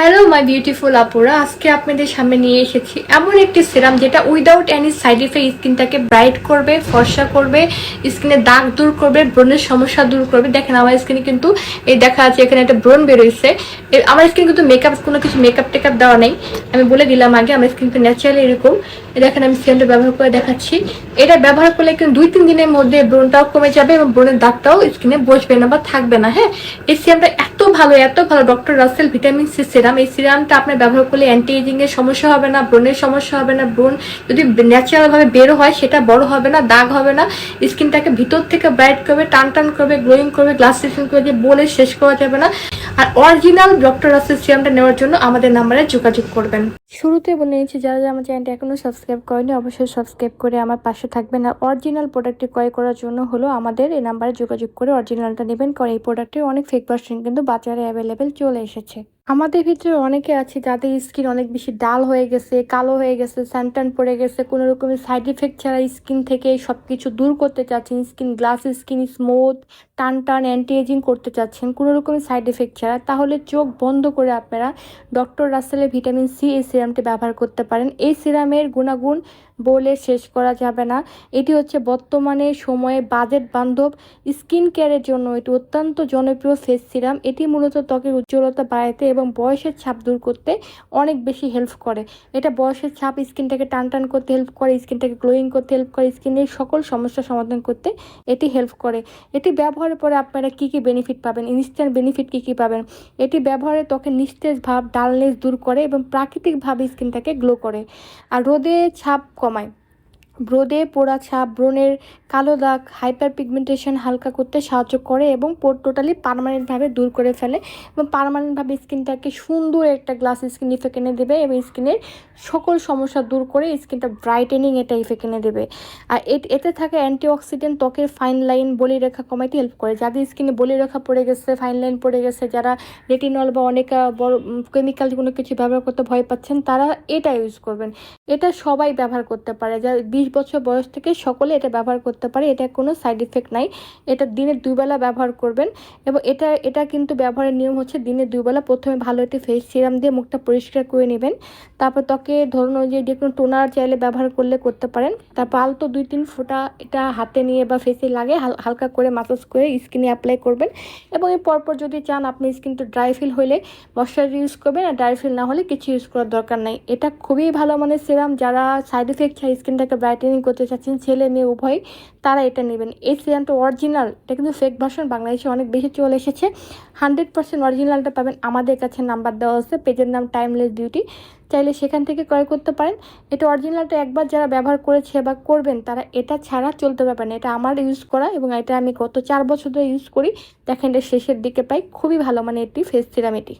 Hello my beautiful আপুরা, আজকে আপনাদের সামনে নিয়ে এসেছি এমন একটি সিরাম যেটা উইদাউট এনি সাইড এফেক্ট স্কিনটাকে ব্রাইট করবে, ফর্সা করবে, স্কিনে দাগ দূর করবে, ব্রণের সমস্যা দূর করবে। দেখেন আমার স্কিনে কিন্তু এই দেখা আছে এখানে একটা ব্রণ বেরোইছে। আমার স্কিন কিন্তু মেকআপ কোনো কিছু মেকআপ টেকআপ দেওয়া নেই, আমি বলে দিলাম আগে। আমার স্কিন কিন্তু ন্যাচারালি এরকম। দেখেন আমি সিরামটা ব্যবহার করে দেখাচ্ছি। এটা ব্যবহার করলে কিন্তু 2-3 দিনের মধ্যে ব্রণটাও কমে যাবে এবং ব্রণের দাগটাও স্কিনে বসবে না বা থাকবে না। হ্যাঁ, এই সিরামটা এত ভালো doctor Rashel vitamin C serum. এই সিরামটা আপনার ব্যবহার করলে অ্যান্টি এজিং এর সমস্যা হবে না, ব্রণের সমস্যা হবে না, ব্রণ যদি ন্যাচারাল ভাবে বের হয় সেটা বড় হবে না, দাগ হবে না, স্কিনটাকে ভিতর থেকে ব্রাইট করবে, টান টান করবে, গ্লোয়িং করবে, গ্লাস স্কিন করে, যে বলে শেষ করা যাবে না। আর অরিজিনাল ডক্টর রাসেল সিরামটা নেওয়ার জন্য আমাদের নাম্বারে যোগাযোগ করবেন। শুরুতে বলে নিচ্ছি, যারা আমার চ্যানেলটা এখনো সাবস্ক্রাইব করেনি অবশ্যই সাবস্ক্রাইব করে আমার পাশে থাকবেন। আর অরিজিনাল প্রোডাক্টটি ক্রয় করার জন্য হলো আমাদের এই নাম্বারে যোগাযোগ করে অরিজিনালটা নেবেন, কারণ এই প্রোডাক্টের অনেক ফেক ভার্সন কিন্তু বাজারে অ্যাভেলেবেল চলে এসেছে। আমাদের ভিতরে অনেকে আছে যাদের স্কিন অনেক বেশি ডাল হয়ে গেছে, কালো হয়ে গেছে, স্যানটান পড়ে গেছে, কোনো রকমের সাইড ইফেক্ট ছাড়া স্কিন থেকে সব কিছু দূর করতে চাচ্ছেন, স্কিন গ্লাস স্কিন স্মুথ টান টান অ্যান্টি এজিং করতে চাচ্ছেন কোনো রকমের সাইড এফেক্ট ছাড়া, তাহলে চোখ বন্ধ করে আপনারা ডক্টর রাসেলের ভিটামিন সি এই সিরামটি ব্যবহার করতে পারেন। এই সিরামের গুণাগুণ বলে শেষ করা যাবে না। এটি হচ্ছে বর্তমানে সময়ে বাজেট বান্ধব স্কিন কেয়ারের জন্য এটি অত্যন্ত জনপ্রিয় ফেস সিরাম। এটি মূলত ত্বকের উজ্জ্বলতা বাড়াতে এবং বয়সের ছাপ দূর করতে অনেক বেশি হেল্প করে। এটা বয়সের ছাপ, স্কিনটাকে টান টান করতে হেল্প করে, স্কিনটাকে গ্লোয়িং করতে হেল্প করে, স্কিনের সকল সমস্যার সমাধান করতে এটি হেল্প করে। এটি ব্যবহারের পরে আপনারা কী কী বেনিফিট পাবেন, ইনস্ট্যান্ট বেনিফিট কী কী পাবেন। এটি ব্যবহারে ত্বকের নিস্তেজ ভাব, ডালনেস দূর করে এবং প্রাকৃতিকভাবে স্কিনটাকে গ্লো করে। আর রোদে ছাপ কমায়, রোদে পোড়া ছাপ, ব্রণের কালো দাগ, হাইপার পিগমেন্টেশন হালকা করতে সাহায্য করে এবং টোটালি পার্মানেন্টভাবে দূর করে ফেলে এবং পার্মানেন্টভাবে স্কিনটাকে সুন্দর একটা গ্লাস স্কিন ইফেক্ট এনে দেবে এবং স্কিনের সকল সমস্যা দূর করে স্কিনটা ব্রাইটেনিং এটা ইফেক্ট এনে দেবে। আর এতে থাকে অ্যান্টিঅক্সিডেন্ট, ত্বকের ফাইন লাইন বলিরেখা কমাইতে হেল্প করে। যাদের স্কিনে বলিরেখা পড়ে গেছে, ফাইন লাইন পড়ে গেছে, যারা রেটিনল বা অনেক বড় কেমিক্যাল কোনো কিছু ব্যবহার করতে ভয় পাচ্ছেন, তারা এটা ইউজ করবেন। এটা সবাই ব্যবহার করতে পারে, যা 20 বছর বয়স থেকে সকলে এটা ব্যবহার করতে পারে। এটা কোনো সাইড ইফেক্ট নাই। এটা দিনে 2 বেলা ব্যবহার করবেন এবং এটা কিন্তু ব্যবহারের নিয়ম হচ্ছে দিনে 2 বেলা। প্রথমে ভালো একটি ফেস সিরাম দিয়ে মুখটা পরিষ্কার করে নেবেন, তারপর ত্বকে ধরুন ওই যে কোনো টোনার চাইলে ব্যবহার করতে পারেন। তারপর আলতো 2-3 ফোঁটা এটা হাতে নিয়ে বা ফেসে লাগে হালকা করে মাসাজ করে স্কিনে অ্যাপ্লাই করবেন এবং এর পরপর যদি চান আপনি স্কিনটা ড্রাই ফিল হলে ময়শ্চারাইজার ইউজ করবেন, আর ড্রাই ফিল না হলে কিছু ইউজ করার দরকার নাই। এটা খুবই ভালো মানের সিরাম। যারা সাইড ইফেক্ট ছাড়া স্কিনটাকে ব্রাইটেনিং করতে চাচ্ছেন, ছেলে মেয়ে উভয়, তারা এটা নেবেন। এই সিরামটা অরিজিনাল, এটা কিন্তু ফেক ভার্সন বাংলাদেশে অনেক বেশি চলে এসেছে। 100% অরিজিনালটা পাবেন আমাদের কাছে, নাম্বার দেওয়া আছে, পেজের নাম টাইমলেস বিউটি, চাইলে সেখান থেকে ক্রয় করতে পারেন। এটা অরিজিনালটা একবার যারা ব্যবহার করেছে বা করবেন তারা এটা ছাড়া চলতে পারবেন না। এটা আমার ইউজ করা এবং এটা আমি গত 4 বছর ধরে ইউজ করি। দেখেন এটা শেষের দিকে পাই, খুবই ভালো মানে এটি ফেস সিরাম এটি।